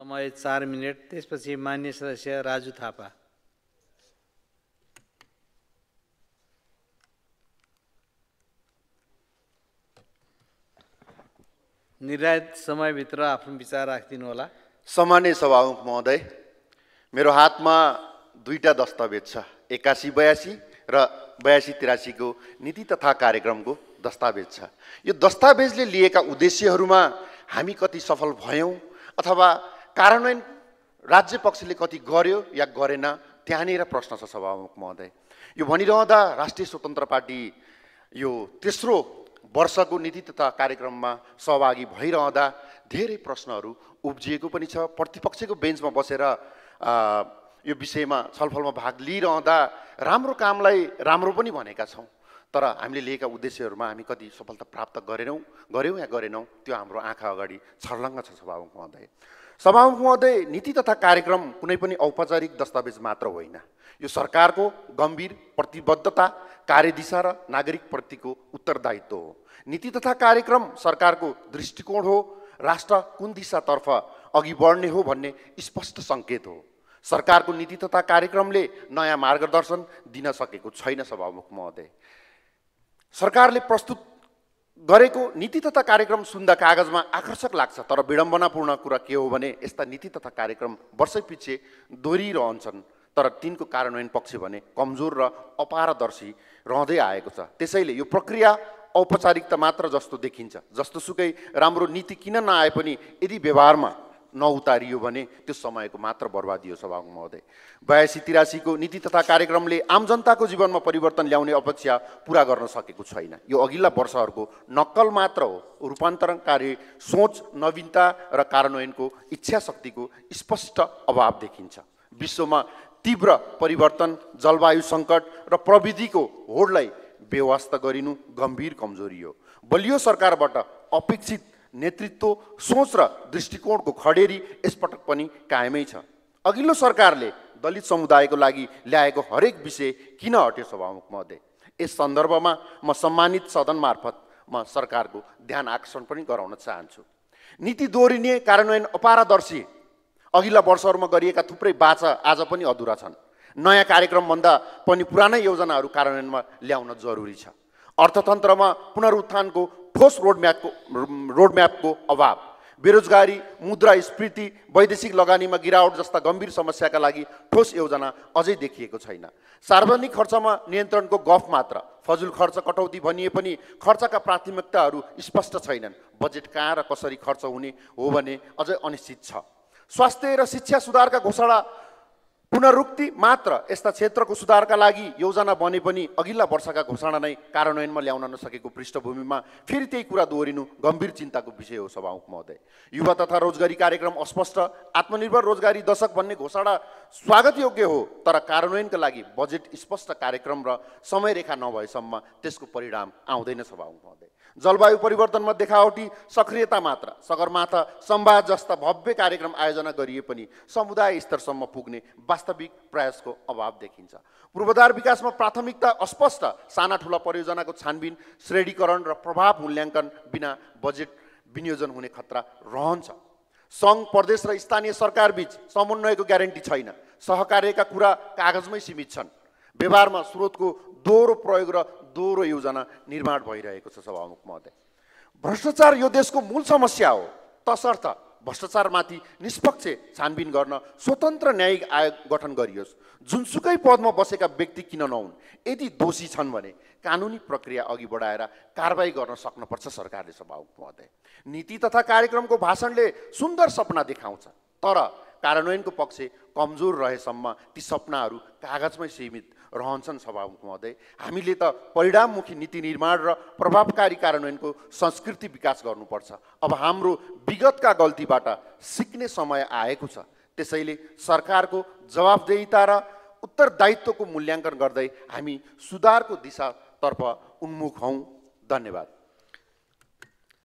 समय 4 मिनेट। त्यसपछि मान्य सदस्य राजु थापा। निर्धारित समयभित्र आफ्नो विचार राखिदिनु होला। सम्माननीय सभामुख महोदय, मेरो हातमा दुईटा दस्तावेज छ, 81-82 र 82-83 को नीति तथा कार्यक्रमको दस्तावेज छ। यो दस्तावेजले लिएका उद्देश्यहरूमा हामी कति सफल भयौँ अथवा कार्यान्वयन राज्य पक्षले कति गर्यो या गरेन, त्यहाँनिर प्रश्न छ सभामुख महोदय। यो भनिरहँदा राष्ट्रिय स्वतन्त्र पार्टी यो तेस्रो वर्षको नीति तथा कार्यक्रममा सहभागी भइरहँदा धेरै प्रश्नहरू उब्जिएको पनि छ। प्रतिपक्षको बेन्चमा बसेर यो विषयमा छलफलमा भाग लिइरहँदा राम्रो कामलाई राम्रो पनि भनेका छौँ, तर हामीले लिएका उद्देश्यहरूमा हामी कति सफलता प्राप्त गऱ्यौँ या गरेनौँ, त्यो हाम्रो आँखा अगाडि छर्लङ्ग छ सभामुख महोदय। सभामुख महोदय, नीति तथा कार्यक्रम कुनै पनि औपचारिक दस्तावेज मात्र होइन, यो सरकारको गम्भीर प्रतिबद्धता, कार्यदिशा र नागरिकप्रतिको उत्तरदायित्व हो। नीति तथा कार्यक्रम सरकारको दृष्टिकोण हो, राष्ट्र कुन दिशातर्फ अघि बढ्ने हो भन्ने स्पष्ट सङ्केत हो। सरकारको नीति तथा कार्यक्रमले नयाँ मार्गदर्शन दिन सकेको छैन सभामुख महोदय। सरकारले प्रस्तुत गरेको नीति तथा कार्यक्रम सुन्दा कागजमा आकर्षक लाग्छ, तर विडम्बनापूर्ण कुरा के हो भने यस्ता नीति तथा कार्यक्रम वर्षैपिछे दोहोरिरहन्छन्, तर तिनको कार्यान्वयन पक्ष भने कमजोर र अपारदर्शी रहँदै आएको छ। त्यसैले यो प्रक्रिया औपचारिकता मात्र जस्तो देखिन्छ। जस्तोसुकै राम्रो नीति किन नआए पनि यदि व्यवहारमा नउतारियो भने त्यो समयको मात्र बर्बादी हो सभामुख महोदय। 82-83 को नीति तथा कार्यक्रमले आम जनताको जीवनमा परिवर्तन ल्याउने अपेक्षा पुरा गर्न सकेको छैन। यो अघिल्ला वर्षहरूको नक्कल मात्र हो। रूपान्तरणकारी सोच, नवीनता र कार्यान्वयनको इच्छा शक्तिको स्पष्ट अभाव देखिन्छ। विश्वमा तीव्र परिवर्तन, जलवायु सङ्कट र प्रविधिको होडलाई बेवास्ता गरिनु गम्भीर कमजोरी हो। बलियो सरकारबाट अपेक्षित नेतृत्व, सोच र दृष्टिकोणको खडेरी यसपटक पनि कायमै छ। अघिल्लो सरकारले दलित समुदायको लागि ल्याएको हरेक विषय किन हट्यो सभामुख महोदय? यस सन्दर्भमा म सम्मानित सदन मार्फत म सरकारको ध्यान आकर्षण पनि गराउन चाहन्छु। नीति दोहोरिने, कार्यान्वयन अपारदर्शी अघिल्ला वर्षहरूमा गरिएका थुप्रै बाचा आज पनि अधुरा छन्। नयाँ कार्यक्रमभन्दा पनि पुरानै योजनाहरू कार्यान्वयनमा ल्याउन जरुरी छ। अर्थतन्त्रमा पुनरुत्थानको ठोस रोडम्यापको अभाव, बेरोजगारी, मुद्रास्फीति, वैदेशिक लगानीमा गिरावट जस्ता गम्भीर समस्याका लागि ठोस योजना अझै देखिएको छैन। सार्वजनिक खर्चमा नियन्त्रणको गफ मात्र, फजुल खर्च कटौती भनिए पनि खर्चका प्राथमिकताहरू स्पष्ट छैनन्। बजेट कहाँ र कसरी खर्च हुने हो भने अझै अनिश्चित छ। स्वास्थ्य र शिक्षा सुधारका घोषणा पुनरुक्ति मात्र। यस्ता क्षेत्रको सुधारका लागि योजना बने पनि अघिल्ला वर्षका घोषणा नै कार्यान्वयनमा ल्याउन नसकेको पृष्ठभूमिमा फेरि त्यही कुरा दोहोरिनु गम्भीर चिन्ताको विषय हो सभामुख महोदय। युवा तथा रोजगारी कार्यक्रम अस्पष्ट, आत्मनिर्भर रोजगारी दशक भन्ने घोषणा स्वागत योग्य हो, तर कार्यान्वयनका लागि बजेट स्पष्ट, कार्यक्रम र समयरेखा नभएसम्म त्यसको परिणाम आउँदैन सभामुख महोदय। जलवायु परिवर्तनमा देखावटी सक्रियता मात्र, सगरमाथा संवाद जस्ता भव्य कार्यक्रम आयोजना गरिए पनि समुदाय स्तरसम्म पुग्ने वास्तविक प्रयासको अभाव देखिन्छ। पूर्वाधार विकासमा प्राथमिकता अस्पष्ट, साना ठुला परियोजनाको छानबिन, श्रेणीकरण र प्रभाव मूल्याङ्कन बिना बजेट विनियोजन हुने खतरा रहन्छ। सङ्घ, प्रदेश र स्थानीय सरकार बीच समन्वयको ग्यारेन्टी छैन। सहकार्यका कुरा कागजमै सीमित छन्। व्यवहारमा स्रोतको दोहोरो प्रयोग र दोहोरो योजना निर्माण भइरहेको छ सभामुख महोदय। भ्रष्टाचार यो देशको मूल समस्या हो, तसर्थ भ्रष्टाचारमाथि निष्पक्ष छानबिन गर्न स्वतन्त्र न्यायिक आयोग गठन गरियोस्। जुनसुकै पदमा बसेका व्यक्ति किन नहुन्, यदि दोषी छन् भने कानुनी प्रक्रिया अघि बढाएर कारबाही गर्न सक्नुपर्छ सरकारले सभामुख महोदय। नीति तथा कार्यक्रमको भाषणले सुन्दर सपना देखाउँछ, तर कार्यान्वयनको पक्ष कमजोर रहेसम्म ती सपनाहरू कागजमै सीमित रहन्छन् सभामुख महोदय। हामीले त परिणाममुखी नीति निर्माण र प्रभावकारी कार्यान्वयनको संस्कृति विकास गर्नुपर्छ। अब हाम्रो विगतका गल्तीबाट सिक्ने समय आएको छ। त्यसैले सरकारको जवाबदेहिता र उत्तरदायित्वको मूल्याङ्कन गर्दै हामी सुधारको दिशातर्फ उन्मुख हौँ। धन्यवाद।